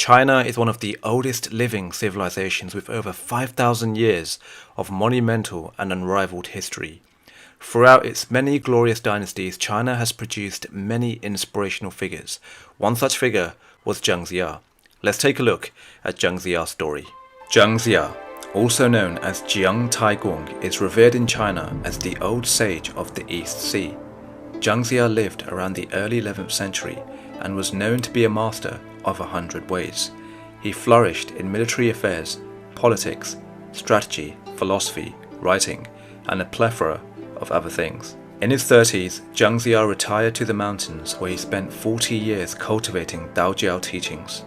China is one of the oldest living civilizations with over 5,000 years of monumental and unrivaled history. Throughout its many glorious dynasties, China has produced many inspirational figures. One such figure was Jiang Ziya. Let's take a look at Jiang Ziya's story. Jiang Ziya, also known as Jiang Taigong, is revered in China as the old sage of the East Sea. Jiang Ziya lived around the early 11th century and was known to be a master of 100 ways. He flourished in military affairs, politics, strategy, philosophy, writing, and a plethora of other things. In his 30s, Jiang Ziya retired to the mountains where he spent 40 years cultivating Daojiao teachings.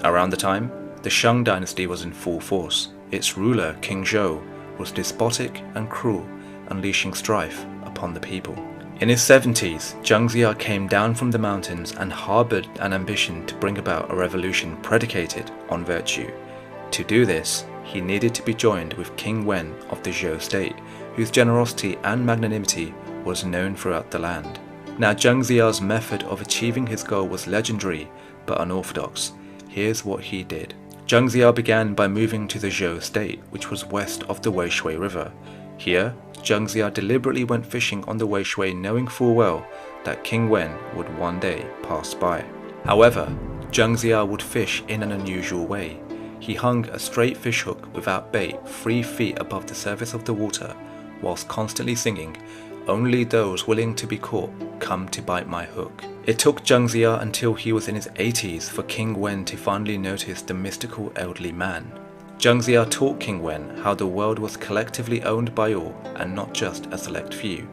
Around the time, the Shang dynasty was in full force. Its ruler, King Zhou, was despotic and cruel, unleashing strife upon the people. In his 70s, Jiang Ziya came down from the mountains and harbored an ambition to bring about a revolution predicated on virtue. To do this, he needed to be joined with King Wen of the Zhou state, whose generosity and magnanimity was known throughout the land. Now, Jiang Ziya's method of achieving his goal was legendary but unorthodox. Here's what he did. Jiang Ziya began by moving to the Zhou state, which was west of the Weishui River. Here, Jiang Ziya deliberately went fishing on the Weishui, knowing full well that King Wen would one day pass by. However, Jiang Ziya would fish in an unusual way. He hung a straight fish hook without bait 3 feet above the surface of the water, whilst constantly singing, "Only those willing to be caught come to bite my hook." It took Jiang Ziya until he was in his 80s for King Wen to finally notice the mystical elderly man. Jiang Ziya taught King Wen how the world was collectively owned by all and not just a select few,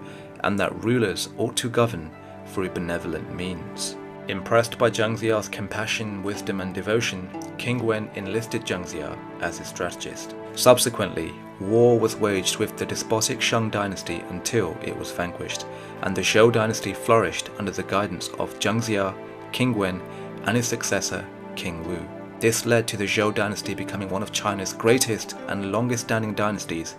and that rulers ought to govern through benevolent means. Impressed by Jiang Ziya's compassion, wisdom and devotion, King Wen enlisted Jiang Ziya as his strategist. Subsequently, war was waged with the despotic Shang dynasty until it was vanquished, and the Zhou dynasty flourished under the guidance of Jiang Ziya, King Wen and his successor, King Wu. This led to the Zhou dynasty becoming one of China's greatest and longest-standing dynasties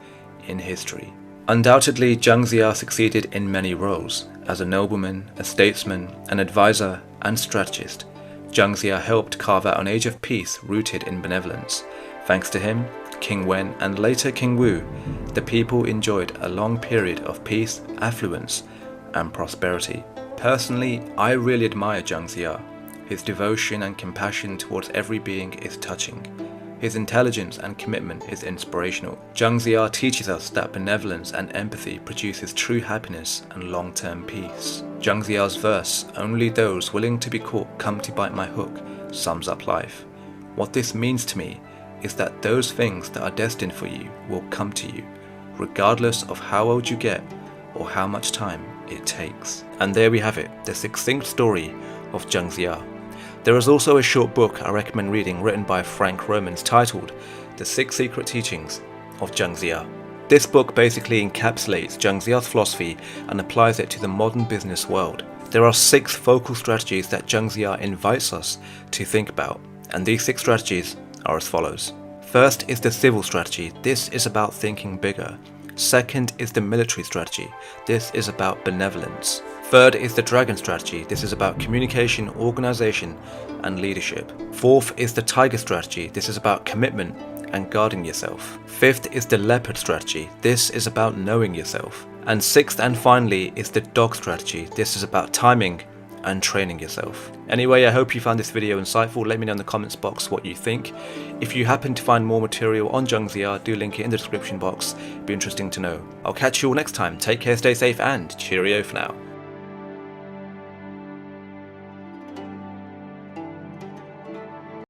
in history. Undoubtedly, Jiang Ziya succeeded in many roles. As a nobleman, a statesman, an advisor, and strategist, Jiang Ziya helped carve out an age of peace rooted in benevolence. Thanks to him, King Wen and later King Wu, the people enjoyed a long period of peace, affluence, and prosperity. Personally, I really admire Jiang Ziya. His devotion and compassion towards every being is touching. His intelligence and commitment is inspirational. Jiang Ziya teaches us that benevolence and empathy produces true happiness and long-term peace. Jiang Ziya's verse, "Only those willing to be caught come to bite my hook," sums up life. What this means to me is that those things that are destined for you will come to you, regardless of how old you get or how much time it takes. And there we have it, the succinct story of Jiang Ziya. There is also a short book I recommend reading written by Frank Romans titled The 6 Secret Teachings of Jiang Ziya. This book basically encapsulates Jiang Ziya's philosophy and applies it to the modern business world. There are 6 focal strategies that Jiang Ziya invites us to think about, and these 6 strategies are as follows. First is the civil strategy. This is about thinking bigger. Second is the military strategy. This is about benevolence. Third is the dragon strategy. This is about communication, organization, and leadership. Fourth is the tiger strategy. This is about commitment and guarding yourself. Fifth is the leopard strategy. This is about knowing yourself. And sixth and finally is the dog strategy. This is about timing and training yourself. Anyway, I hope you found this video insightful. Let me know in the comments box what you think. If you happen to find more material on Jiang Ziya, do link it in the description box. It'd be interesting to know. I'll catch you all next time. Take care, stay safe, and cheerio for now.